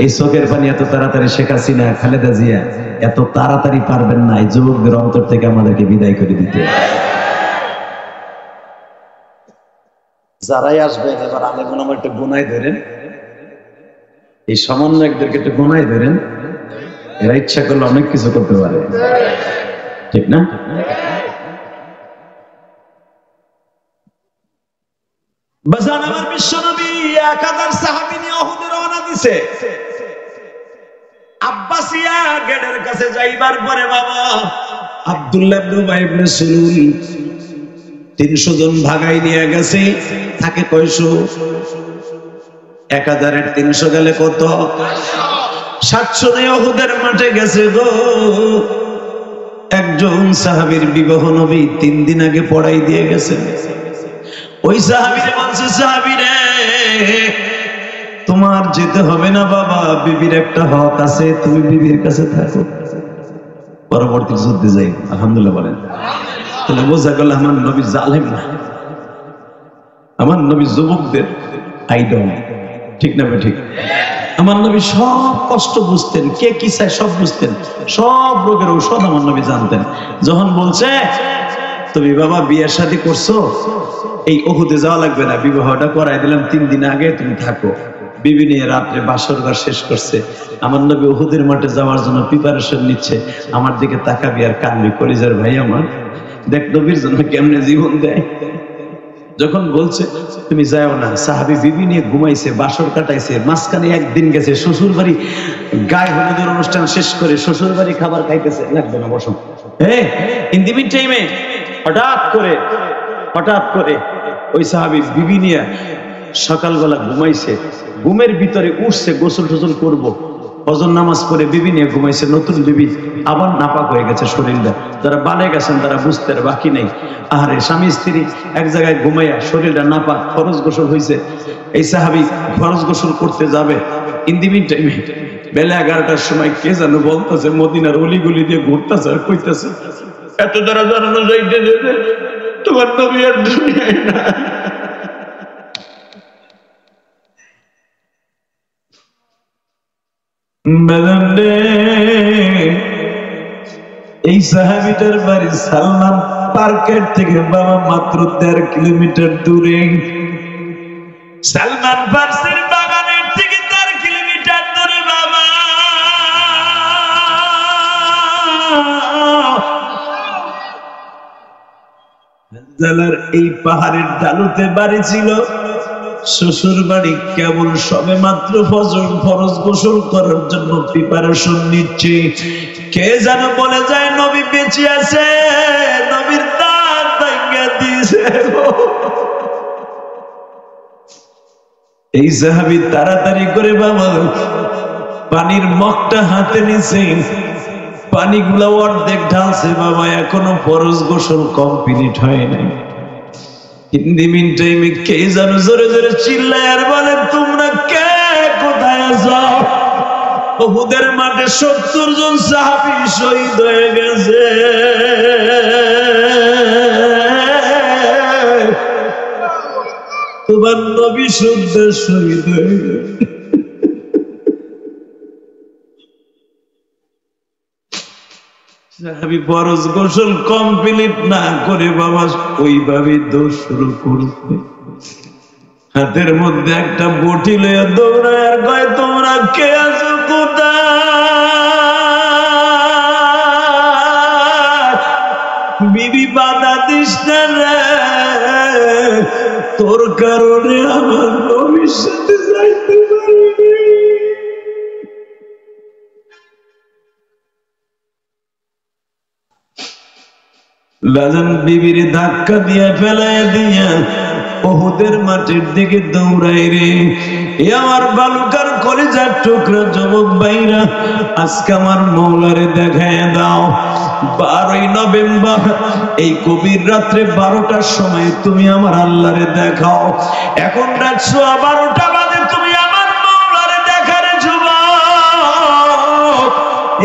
এই চোখের পানি এত তাড়াতাড়ি শেখ হাসিনা, খালেদা জিয়া এত তাড়াতাড়ি পারবেন না এই যুবকদের অন্তর থেকে আমাদেরকে বিদায় করে দিতে। যারাই আসবেন এবার আলেম ওলামা একটু গোনায় ধরেন, এই সমন্বয়কদেরকে একটু গোনায় ধরেন, এরা ইচ্ছা করলে অনেক কিছু করতে পারে, ঠিক না? বাজান আমার বিশ্বনবী 1000 সাহাবী নিয়ে উহুদে রওনা দিছে। আব্বাসিয়া গেটের কাছে যাইবার পরে বাবা আব্দুল্লাহ ইবনে উবাই ইবনে সুলুল 300 জন ভাগাই নিয়ে গেছে। থাকে কয়শো? 1000 এর 300 গেলে কত? 700 নিয়ে উহুদের মাঠে গেছে গো। একজন সাহাবীর বিবাহ নবী 3 দিন আগে পড়াই দিয়ে গেছেন। ওই সাহাবীরে বলছে, সাহাবী রে তোমার যেতে হবে না বাবা, বিবির একটা হক আছে, তুমি বিবির কাছে থাকো, পরবর্তী যুদ্ধে যাই। আলহামদুলিল্লাহ বলেন। তাহলে বোঝা গেল আমার নবী জালেম না, আমার নবী যুবকদের আইডল, ঠিক না ঠিক? আমার নবী সব কষ্ট বুঝতেন, কে কি চায় সব বুঝতেন, সব রোগের ঔষধ আমার নবী জানতেন। যখন বলছে তুমি বাবা বিয়ের শাদী করছো, এই উহুদে যাওয়া লাগবে না, বিবাহটা করাই দিলাম 3 দিন আগে, তুমি থাকো। বিবি নিয়ে রাত্রে বাসর ঘর শেষ করছে। আমার নবী উহুদের মাঠে যাওয়ার জন্য প্রিপারেশন নিচ্ছে। আমার দিকে তাকাবি আর কান্দি, কলিজার ভাই আমার, দেখ নবীর জন্য কেমনে জীবন দেয়। যখন বলছে তুমি যাও না, সাহাবী বিবি নিয়ে ঘুমাইছে, বাসর কাটাইছে, মাঝখানে একদিন গেছে শ্বশুর বাড়ি, গায়ে হলুদের অনুষ্ঠান শেষ করে শ্বশুর বাড়ি খাবার খাইতেছে। লাগবে না, বসো। ইন দি মিন টাইমে হঠাৎ করে ওই সাহাবী বিবি নিয়ে সকালবেলা ঘুমাইছে, ঘুমের ভিতরে উঠছে গোসল টোসল করবো, ফজর নামাজ পড়ে বিবি নিয়ে ঘুমাইছে। নতুন বিবি, আবার নাপাক হয়ে গেছে শরীরটা। যারা বালে গেছেন তারা বুঝতে বাকি নেই। আহারে, স্বামী স্ত্রী এক জায়গায় ঘুমাইয়া শরীরটা নাপাক, ফরজ গোসল হয়েছে। এই সাহাবী ফরজ গোসল করতে যাবে, ইন দি মিন টাইমে বেলা 11টার সময় কে যেন বলতেছে, মদিনার অলিগুলি দিয়ে ঘুরতেছে আর কইতেছে, এত দ্বারা জানানো যাইতে যেতে তোমার নবী আর দুনিয়ায় না। এই সাহাবীটার বাড়ি সালমান পার্কের থেকে বাবা মাত্র 1.5 কিলোমিটার দূরে। সালমান পার্কের বাগানের থেকে 1.5 কিলোমিটার দূরে বাবা। জেলার এই পাহাড়ের ঢালুতে বাড়ি ছিল। শ্বশুর বাড়ি কেবল সবে মাত্র ফরজ গোসল করার জন্য প্রিপারেশন নিচ্ছে। কে যেন বলে যায় নবী বেঁচে আছে, নবীর দাঁত ভাঙা দিয়েছে। এই সাহাবী তাড়াতাড়ি করে বাবা পানির মগটা হাতে নিছে, পানিগুলা অর্ধেক ঢালছে বাবা, এখনো ফরজ গোসল কমপ্লিট হয় নাই। হিন্দি মিন টাইমে কে যেন জোরে জোরে চিল্লায় আর বলে, তোমরা কে কোথায় আছো? উহুদের মাঠে 70 জন সাহাবী শহীদ হয়ে গেছে। তোমার নবী শুদ্ধ শহীদ হয়ে গেছে। সাহাবী ফরজ গোসল কমপ্লিট না করে বাবা ওইভাবে দৌড় শুরু করছে। হাতের মধ্যে একটা বটি লইয়া দৌড়ায় আর কয়, তোমরা কে আছো কোথায়? বিবি বাধা দিস না রে, কারণে আমার ভবিষ্যতে যাইতে পারিনি। বাজান বিবির ধাক্কা দিয়ে ফেলায় দিয়া উহুদের মাটির দিকে দৌড়াই রে। আমার বালুকার কলিজার টুকরা যুবক ভাইরা, আজকে আমার মওলারে দেখায় দাও। 12ই নভেম্বর এই গভীর রাত্রে 12টার সময় তুমি আমার আল্লাহরে দেখাও। এখন রাত 12:15 বাজে, তুমি আমার মওলারে দেখারে যুবক।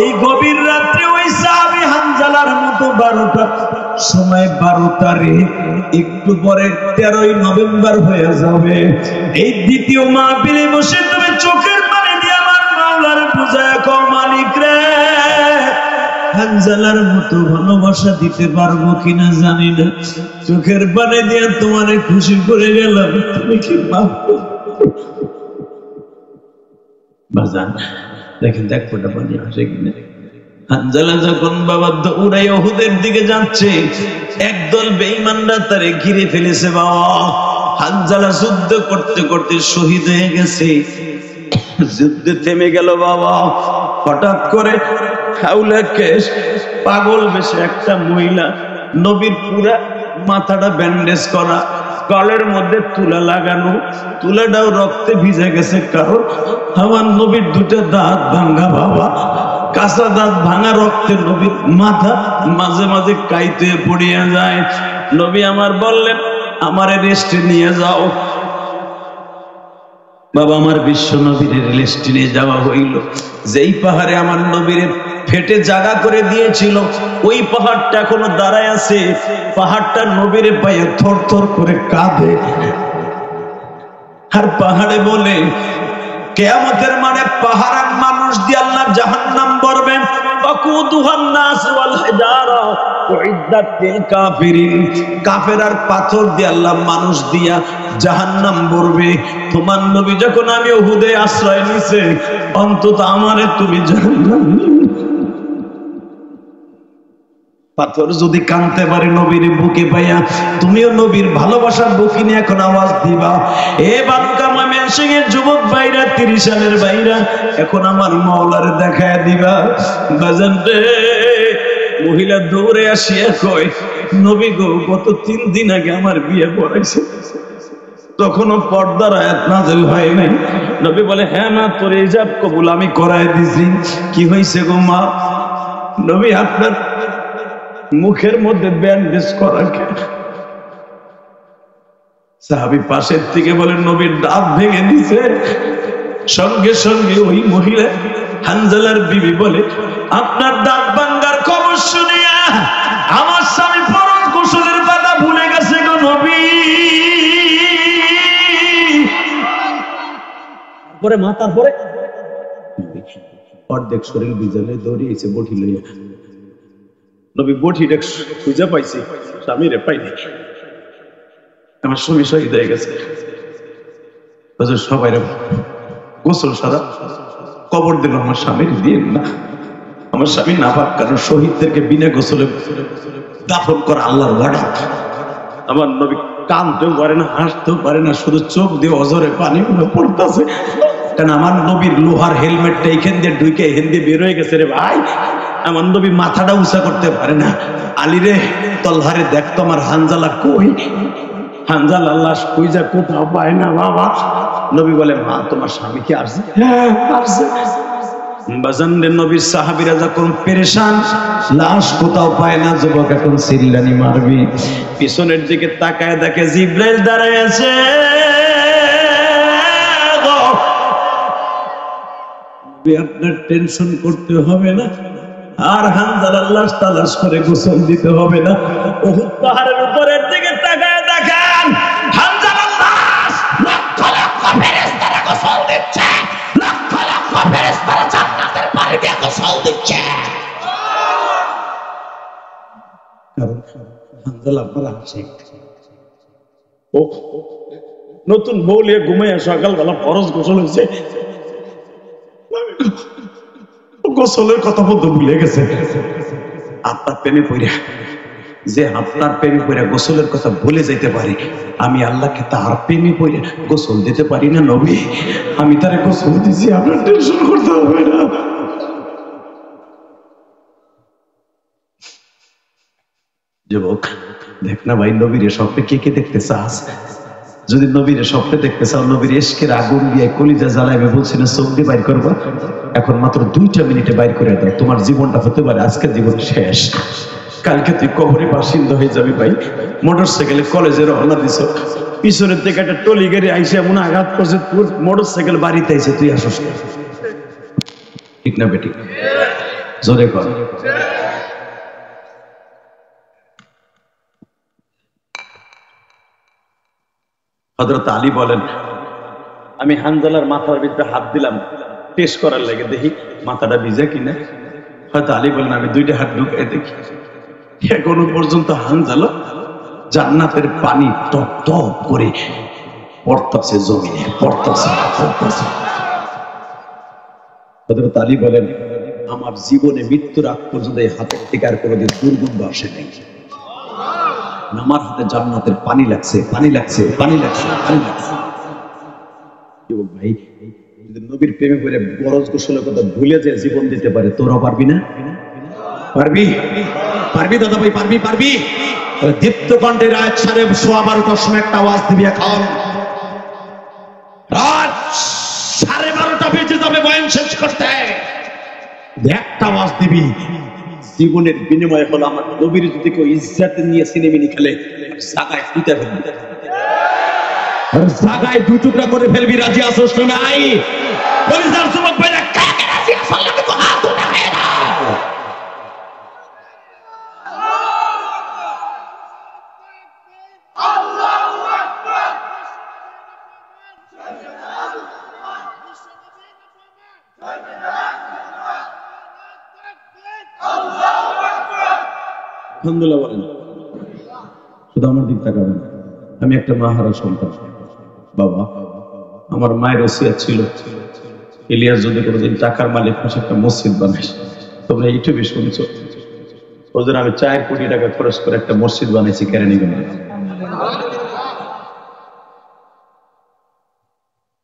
এই গভীর রাত্রে ওই সাহাবী হানজালার মতো 12টা সময় 12 তারিখ, একটু পরে 13ই নভেম্বর হয়ে যাবে। এই দ্বিতীয় মাহফিলে বসে তুমি চোখের পানি দিয়ে আমার মাওলারে বুঝায় কও, মালিক রে, হানজালার মতো ভালোবাসা দিতে পারবো কিনা জানি না, চোখের পানি দিয়ে তোমারে খুশি করে গেলাম, তুমি কি মাফ করো। বাজান দেখেন, দেখ ফোটা পানি আসে কিনা। হানজালা যখন বাবা দৌড়াই উহুদের দিকে যাচ্ছে, একদল বেঈমানরা তারে ঘিরে ফেলেছে। বাবা হানজালা যুদ্ধ করতে করতে শহীদ হয়ে গেছে। যুদ্ধ থেমে গেল বাবা। হঠাৎ করে হাওলা কেশ পাগল বেশে একটা মহিলা, নবীর পুরা মাথাটা ব্যান্ডেজ করা, গলের মধ্যে তুলা লাগানো, তুলাটাও রক্তে ভিজে গেছে, কারণ আমার নবীর দুটো দাঁত ভাঙা। বাবা কাঁচা দাঁত ভাঙা, রক্তের নবীর মাথা মাঝে মাঝে কাইতে পড়িয়া যায়। নবী আমার বললেন, আমারে রেস্টে নিয়ে যাও। বাবা আমার বিশ্ব নবীর রেস্টে নিয়ে যাওয়া হইল। যেই পাহাড়ে আমার নবীর ফেটে জায়গা করে দিয়েছিল, ওই পাহাড়টা এখনো দাঁড়ায় আছে। পাহাড়টা নবীরে পায়ে থর থর করে কাঁদে। আর পাহাড়ে বলে, কিয়ামতের মানে পাহাড়ের মানুষ দিয়ে আল্লাহ জাহান্নাম ভরবেন। ওয়াকুদুহান নাস ওয়াল হিজারা উইদ্দাত লিল কাফিরিন। কাফের আর পাথর দিয়ে আল্লাহ মানুষ দিয়া জাহান্নাম ভরবে। তোমার নবী যখন আমি উহুদে আশ্রয় নিছে, অন্তত আমারে তুমি জাহান্নাম। পাথর যদি কানতে পারে নবীর বুকে পাইয়া, তুমিও নবীর ভালোবাসার বুকে নিয়ে এখন আওয়াজ দিবা। এ বালুকা ময়মনসিং এর যুবক ভাইরা, 30 সালের ভাইরা, এখন আমার মাওলারে দেখায় দিবা। বাজান রে, মহিলা দৌড়ে আসিয়া কয়, নবী গো, গত 3 দিন আগে আমার বিয়ে পড়াইছে, তখনও পর্দার আয়াত নাযিল হয় নাই। নবী বলে, হ্যাঁ মা, তোর ইজাব কবুল আমি করায় দিছি। কি হয়েছে গো মা? নবী, আপনার মুখের মধ্যে ব্যান্ডেজ করা কেন? সাহাবী পাশের থেকে বলেন, নবীর দাঁত ভেঙে দিছে। সঙ্গে সঙ্গে ওই মহিলা হানজালার বিবি বলে, আপনার দাঁত ভাঙার খবর শুনিয়া আমার স্বামী ফরজ গোসলের কথা ভুলে গেছে গো নবী। পরে মাথার পরে অর্ধেক শরীর বিজলে দৌড়িয়েছে বটি লইয়া। নবী বটিটা খুঁজে পাইছে, স্বামীরে পাইনি। আমার স্বামী শহীদ হয়ে গেছে। সবাই গোসল সারা কবর দিল, আমার স্বামীর দিয়ে না। আমার স্বামী নাপাক, কারণ শহীদদেরকে বিনা গোসলে দাফন করা আল্লাহর ওয়াদা। আমার নবী কাঁদতেও পারে না, হাসতেও পারে না, শুধু চোখ দিয়ে অজরে পানি পড়তেছে। কারণ আমার নবীর লোহার হেলমেটটা এখান দিয়ে ঢুকে এখান দিয়ে বের হয়ে গেছে রে ভাই। আমার নবী মাথাটা উঁচা করতে পারে না। আলী রে, তলহারে দেখতো আমার হানজালা কই। হানজালা লাশ খুঁজা কোথাও পায় না বাবা। নবী বলে, মা, তোমার স্বামী কি আসছে? হ্যাঁ আসছে। বাজান রে, নবীর সাহাবীরা যখন পেরেশান, লাশ কোথাও পায় না, যুবক এখন চিল্লানি মারবি। পিছনের দিকে তাকায় দেখে জিব্রাইল দাঁড়ায় আছে। আপনার টেনশন করতে হবে না, আর হানজালার লাশ তালাশ করে গোসল দিতে হবে না। উহুদ পাহাড়ের উপরের দিকে তাকায় দেখেন, হানজালার লাশ লক্ষ লক্ষ ফেরেশতারা গোসল দিচ্ছে, লক্ষ লক্ষ ফেরেশতারা জান্নাতের পানি দিয়ে গোসল দিচ্ছে। কারণ হানজালা আপনার আছে। ও নতুন বউ নিয়ে ঘুমাইয়া সকালবেলা ফরজ গোসল হয়েছে, গোসলের কথা বলতে ভুলে গেছে। আপনার প্রেমে পড়ে যে আপনার প্রেমে পড়ে গোসলের কথা ভুলে যেতে পারি, আমি আল্লাহকে তার প্রেমে পড়ে গোসল দিতে পারি না নবী? আমি তারে গোসল দিছি, আপনার টেনশন করতে হবে না। যুবক, দেখ না ভাই, নবীর স্বপ্নে কে কে দেখতে চাস? যদি নবীর স্বপ্নে দেখতে চাও, নবীর ইশকের আগুন দিয়ে কলিজা জ্বালাইবে বলছি না, চোখ দিয়ে বাইর করবা। এখন মাত্র 2টা মিনিটে বাইর করে দাও, তোমার জীবনটা হতে পারে আজকের জীবন শেষ। কালকে তুই কবরে বাসিন্দা হয়ে যাবি ভাই। মোটরসাইকেলে কলেজে রওনা দিছ, পিছনের থেকে একটা টলি গাড়ি আইসে এমন আঘাত করছে, তোর মোটরসাইকেল বাড়িতে আইসে, তুই আসস না। ঠিক না বেটি? জোরে কর। হযরত আলী বলেন, আমি হানজালার মাথার ভিতরে হাত দিলাম টেস্ট করার লাগে, দেখি মাথাটা ভিজে কিনা। হয়তো আলী বলেন, আমি 2টা হাত ঢুকাই দেখি, এখনো পর্যন্ত হানজালা জান্নাতের পানি টপ টপ করে পড়তাছে, জমিনে পড়তাছে। হযরত আলী বলেন, আমার জীবনে মৃত্যুর আগ পর্যন্ত এই হাতের থেকে আর কোনোদিন দুর্গন্ধ আসে নাই। আমার হাতে জান্নাতের পানি লাগছে, পানি লাগছে, পানি লাগছে, পানি লাগছে। যুবক ভাই, যদি নবীর প্রেমে পড়ে বরজ গোসলের কথা ভুলে যে জীবন দিতে পারে, তোরা পারবি না? পারবি? পারবি দাদা ভাই, পারবি? পারবি? দীপ্ত কণ্ঠে রাত 12:30টার সময় একটা আওয়াজ দিবি। এখন রাত 12:30 বেজে যাবে, বয়ান শেষ করতে একটা আওয়াজ দিবি। জীবনের বিনিময় হলো আমার নবীর যদি কেউ ইজ্জত নিয়ে সিনেমিনি খেলে, জায়গায় পিটা ফেলবি, জায়গায় 2 টুকরা করে ফেলবি। রাজি আসোস না নাই? পরিবার যুবক ভাইরা কাকে রাজি আসল লাগে তো হাত উঠায় না। আল্লাহু আকবার। আলহামদুলিল্লাহ বলেন। শুধু আমার দিক তাকাবেন, আমি একটা মাহারা সন্তান। বাবা, আমার মায়ের ওসিয়ত ছিল, ইলিয়াস যদি কোনোদিন টাকার মালিক পাশে একটা মসজিদ বানাইস। তোমরা ইউটিউবে শুনছো, ওই জন্য আমি 4 কোটি টাকা খরচ করে একটা মসজিদ বানাইছি কেরানীগঞ্জে।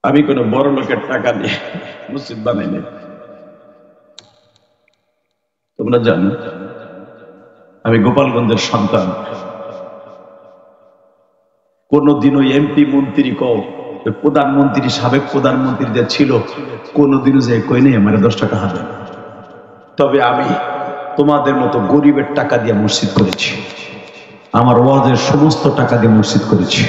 আমি কোনো বড় লোকের টাকা দিয়ে মসজিদ বানাই নাই। তোমরা জানো আমি গোপালগঞ্জের সন্তান। কোনদিনও এমপি মন্ত্রী প্রধানমন্ত্রী, সাবেক প্রধানমন্ত্রী যে ছিল, কোনদিনও যে কই নেই আমার 10 টাকা হবে। তবে আমি তোমাদের মতো গরিবের টাকা দিয়ে মসজিদ করেছি, আমার ওয়াজের সমস্ত টাকা দিয়ে মসজিদ করেছি।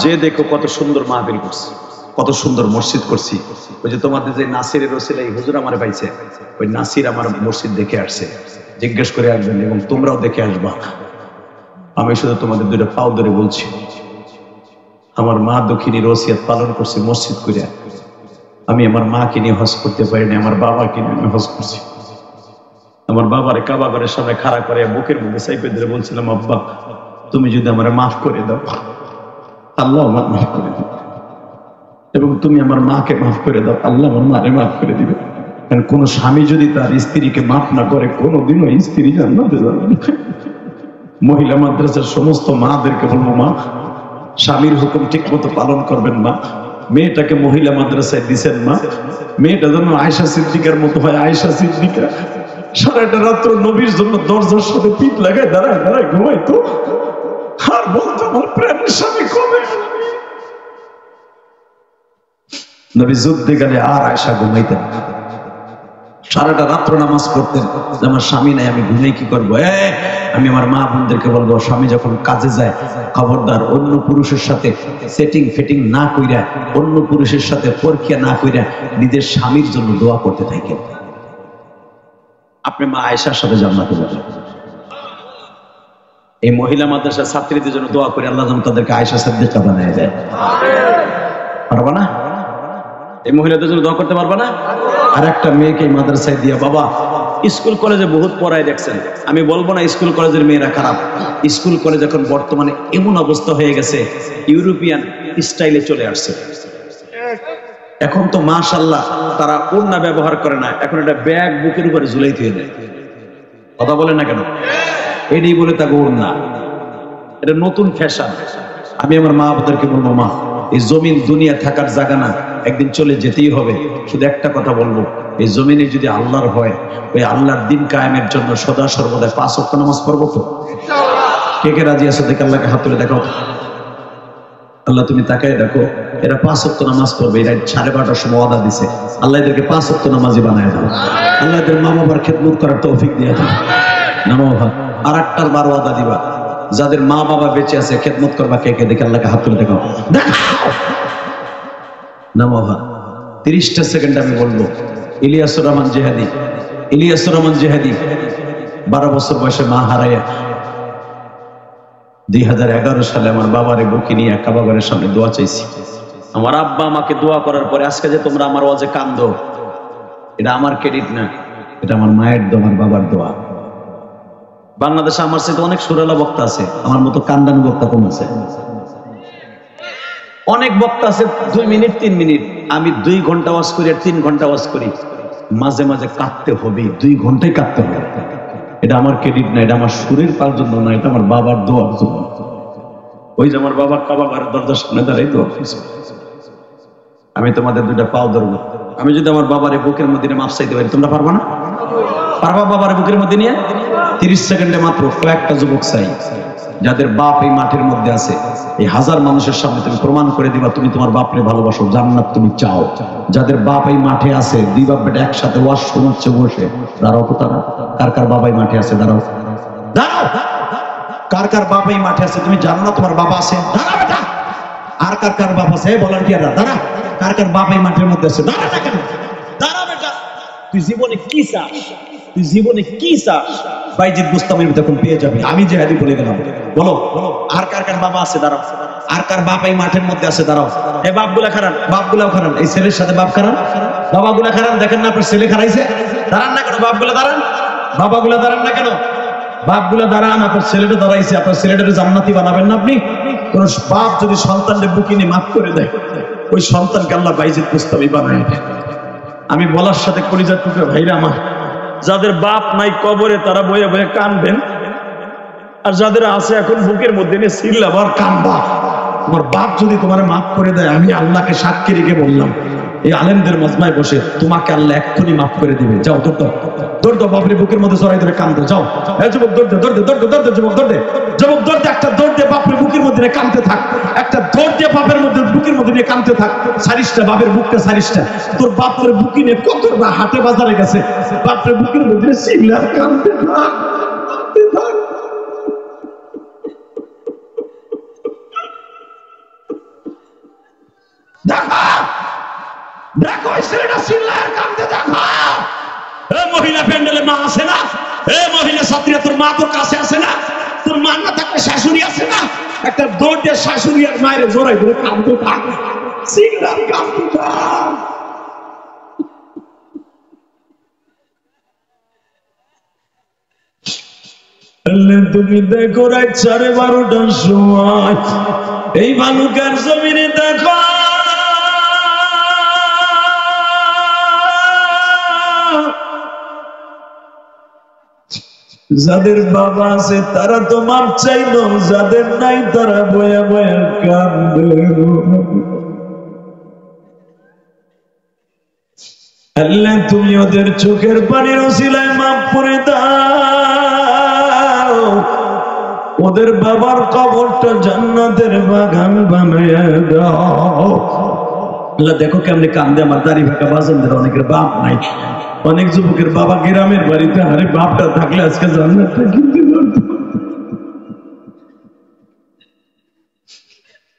যে দেখো কত সুন্দর মাহফিল করছি, কত সুন্দর মসজিদ করছি। ওই যে তোমাদের যে নাসিরের ওসিলাই হুজুর আমার পাইছে, ওই নাসির আমার মসজিদ দেখে আসছে। জিজ্ঞেস করে আসবেন এবং তোমরাও দেখে আসবা। আমি শুধু তোমাদের 2টা পাও ধরে বলছি, আমার মা দক্ষিণীর ওসিয়ত পালন করছে মসজিদ করে। আমি আমার মাকে নিয়ে হজ করতে পারিনি, আমার বাবাকে নিয়ে আমি হজ করছি। আমার বাবার কাবা ঘরের সামনে খাড়া করে বুকের মধ্যে চাইপে ধরে বলছিলাম, আব্বা তুমি যদি আমার মাফ করে দাও, আল্লাহ আমার মাফ করে দিবে, এবং তুমি আমার মাকে মাফ করে দাও, আল্লাহ আমার মারে মাফ করে দিবে। কারণ কোন স্বামী যদি তার স্ত্রীকে মাফ না করে, কোনোদিনও স্ত্রী জান্নাতে যাবে না। মহিলা মাদ্রাসার সমস্ত মাদেরকে বলবো, মা স্বামীর হুকুম ঠিক মতো পালন করবেন। মা মেয়েটাকে মহিলা মাদ্রাসায় দিচ্ছেন, মা মেয়েটা যেন আয়েশা সিদ্দিকার মতো হয়। আয়েশা সিদ্দিকা সারাটা রাত্র নবীর জন্য দরজার সাথে পিঠ লাগায় দাঁড়ায় দাঁড়ায় ঘুমাইতো, আর বলতো আমার প্রাণের স্বামী কবে। নবী যুদ্ধে গেলে আর আয়েশা ঘুমাইতেন, সারাটা রাত্র নামাজ পড়তেন। আমার স্বামী নাই, আমি ঘুমাই কি করবো? আমি আমার মা বোনদেরকে বলবো, স্বামী যখন কাজে যায় খবরদার অন্য পুরুষের সাথে সেটিং ফিটিং না কইরা, অন্য পুরুষের সাথে পরকিয়া না কইরা নিজের স্বামীর জন্য দোয়া করতে থাকেন। আপনি মা আয়েশার সাথে জান্নাতে যাবেন। এই মহিলা মাদ্রাসার ছাত্রীদের জন্য দোয়া করে আল্লাহ যেন তাদেরকে আয়েশা সিদ্দিকা বানায় দেয়। পারবা না? এই মহিলাদের জন্য দোয়া করতে পারবা না? আর একটা মেয়েকে মাদ্রাসায় দিয়া, বাবা স্কুল কলেজে বহুত পড়ায় দেখছেন, আমি বলবো না স্কুল কলেজের মেয়েরা খারাপ। স্কুল কলেজ এখন বর্তমানে এমন অবস্থা হয়ে গেছে, ইউরোপিয়ান স্টাইলে চলে আসছে। এখন তো মাশাআল্লাহ তারা ওড়না ব্যবহার করে না, এখন একটা ব্যাগ বুকের উপরে ঝুলাই দিয়ে দেয়। কথা বলে না কেন? এটাই বলে তা গৌর না, এটা নতুন ফ্যাশন। আমি আমার মা বাবাদেরকে বলবো, মা এই জমিন দুনিয়া থাকার জায়গা না, একদিন চলে যেতেই হবে। শুধু একটা কথা বলবো, এই জমিনে যদি আল্লাহর হয়, ওই আল্লাহর দিন কায়েমের জন্য সদা সর্বদা 5 ওয়াক্ত নামাজ পড়বো তো? কে কে রাজি আছে দেখে আল্লাহকে হাত তুলে দেখাও। আল্লাহ তুমি তাকায় দেখো, এরা 5 ওয়াক্ত নামাজ পড়বে, এরা 12:30টার সময় ওয়াদা দিছে। আল্লাহ এদেরকে 5 ওয়াক্ত নামাজি বানায় দাও। আল্লাহ এদের মা বাবার খেদমত করার তৌফিক দিয়ে দাও। নামো ভাই, আর একটার বার ওয়াদা দিবা, যাদের মা বাবা বেঁচে আছে খেদমত করবা। কে কে দেখে আল্লাহকে হাত তুলে দেখাও। নামো ভাই, 30টা সেকেন্ড আমি বলবো। ইলিয়াসুর রহমান জিহাদি, ইলিয়াসুর রহমান জিহাদি 12 বছর বয়সে মা হারাইয়া 2011 সালে আমার বাবারে বুকে নিয়ে কাবাগরের সামনে দোয়া চাইছি। আমার আব্বা আমাকে দোয়া করার পরে আজকে যে তোমরা আমার ওয়াজে কান্দো, এটা আমার ক্রেডিট না, এটা আমার মায়ের দোয়া, আমার বাবার দোয়া। বাংলাদেশে আমার সাথে অনেক সুরালা বক্তা আছে, আমার মতো কান্দানি বক্তা কম আছে। অনেক বক্তা আছে 2 মিনিট 3 মিনিট, আমি 2 ঘন্টা ওয়াজ করি আর 3 ঘন্টা ওয়াজ করি। মাঝে মাঝে কাঁদতে হবে, 2 ঘন্টাই কাঁদতে হবে। এটা আমার ক্রেডিট না, এটা আমার সুরের পার জন্য না, এটা আমার বাবার দোয়ার জন্য। ওই যে আমার বাবা কাবাগরের দরজার সামনে দাঁড়াই দোয়া করছে। আমি তোমাদের 2টা পাও ধরবো। আমি যদি আমার বাবার বুকের মধ্যে মাপ চাইতে পারি, তোমরা পারবা না? পারবা বাবার বুকের মধ্যে নিয়ে? 30 সেকেন্ডে মাত্র কয়েকটা যুবক চাই, যাদের বাপ এই মাঠের মধ্যে আছে। এই 1000 মানুষের সামনে তুমি প্রমাণ করে দিবা তুমি তোমার বাপরে ভালোবাসো, জান্নাত তুমি চাও। যাদের বাপ এই মাঠে আছে, 2 বাপ বেটা একসাথে ওয়াজ শোনাচ্ছে বসে, দাঁড়াও তো তারা। কার কার বাবা এই মাঠে আছে? দাঁড়াও, দাঁড়াও। কার কার বাপ এই মাঠে আছে? তুমি জানো না তোমার বাবা আছে? দাঁড়া বেটা। আর কার কার বাপ আছে? ভলান্টিয়াররা দাঁড়া। কার কার বাপ এই মাঠের মধ্যে আছে? দাঁড়া না কেন? দাঁড়া বেটা। তুই জীবনে কি চাস? তুই জীবনে কি চাস? বাইজিদ বুস্তামের তখন পেয়ে যাবি। আমি জিহাদি বলে গেলাম। বলো আর কার কার বাবা আছে? দাঁড়াও। আর কার বাপ এই মাঠের মধ্যে আছে? দাঁড়াও। এই বাপগুলা খারান, বাপগুলাও খারান। এই ছেলের সাথে বাপ খারান, বাবাগুলা খারান। দেখেন না আপনার ছেলে খারাইছে? দাঁড়ান না কেন? বাপগুলা দাঁড়ান, বাবাগুলা দাঁড়ান না কেন? বাপগুলা দাঁড়ান, আপনার ছেলেটা দাঁড়াইছে। আপনার ছেলেটাকে জান্নাতি বানাবেন না আপনি? কোন বাপ যদি সন্তানকে বুকে নিয়ে মাফ করে দেয়, ওই সন্তানকে আল্লাহ বাইজিদ বুস্তামি বানায় দেয়। আমি বলার সাথে কলিজার টুকরা ভাইরা আমার, যাদের বাপ নাই কবরে তারা বয়ে বয়ে কানবেন, আর যাদের আছে এখন বুকের মধ্যে নিয়ে চিল্লাবার কানবা। তোমার বাপ যদি তোমার মাফ করে দেয়, আমি আল্লাহকে সাক্ষী রেখে বললাম, এই আলেমদের মাজমায় বসে তোমাকে আল্লাহ এক্ষুনি মাফ করে দিবে। যাও দৌড় দাও, দৌড় দাও, বাপরে বুকের মধ্যে জড়াই ধরে কান্দো। যাও যুবক, দৌড় দে, দৌড় দে, দৌড় দে, দৌড় দে, যুবক দৌড় দে, যুবক দৌড় দে। একটা দৌড় দিয়ে বাপরে বুকের মধ্যে নিয়ে কাঁদতে থাক। একটা দৌড় দিয়ে বাপের মধ্যে বুকের মধ্যে নিয়ে কাঁদতে থাক। 40টা বাপের বুকটা 40টা। তোর বাপের বুকে নিয়ে কত হাটে বাজারে গেছে, বাপরে বুকের মধ্যে চিল্লা কাঁদতে থাক, কাঁদতে থাক। দেখো দেখো এই ছেলেটা চিল্লায় কাঁদতে দেখো। মহিলা প্যান্ডেলে মা আছে না? মহিলা ছাত্রীরা তোর মা তোর কাছে আছে না? তোর মা না থাকলে শাশুড়ি আছে না? একটা দৌড় দিয়ে শাশুড়ি আর মায়ের জোড়াই ধরে কাঁদতে থাক, চিল্লায় কাঁদতে থাক। তুমি দেখো রাত 12:30টার সময় এই বালুকার জমিনে দেখো যাদের বাবা আছে তারা তো মাপ চাইল, যাদের নাই তারা বয়া বয়া কাঁদবে। আল্লাহ তুমি ওদের চোখের পানির ওসিলায় মাফ করে দাও, ওদের বাবার কবরটা জান্নাতের বাগান বানাইয়া দাও। আল্লাহ দেখো কেমনে কান্দে আমার দাড়ি ভাকা বাজানদের। অনেকের বাপ নাই, অনেক যুবকের বাবা গ্রামের বাড়িতে, আরে বাপটা থাকলে আজকে জান্নাতটা কিনতে পারতো।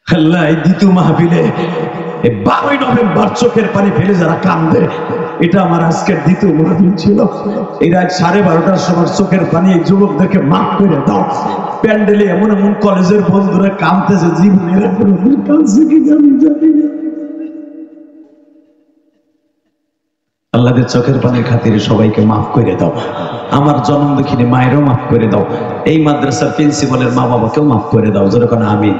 আল্লাহ এই দ্বিতীয় মাহফিলে 12 নভেম্বর চোখের পানি ফেলে যারা কান্দে, এটা আমার আজকের দ্বিতীয় মাহফিল ছিল। এই রাত 12:30টার সময় চোখের পানি এই যুবকদেরকে মাফ করে দাও। প্যান্ডেলে এমন এমন কলেজের বন্ধুরা কাঁদতেছে, জীবনের কাঁদছে কি জানি জানি না। আল্লাহদের চোখের পানির খাতিরে সবাইকে মাফ করে দাও। আমার জন্ম দুঃখিনী মায়েরও মাফ করে দাও। এই মাদ্রাসার প্রিন্সিপালের মা বাবাকেও মাফ করে দাও। যেরকম আমিন।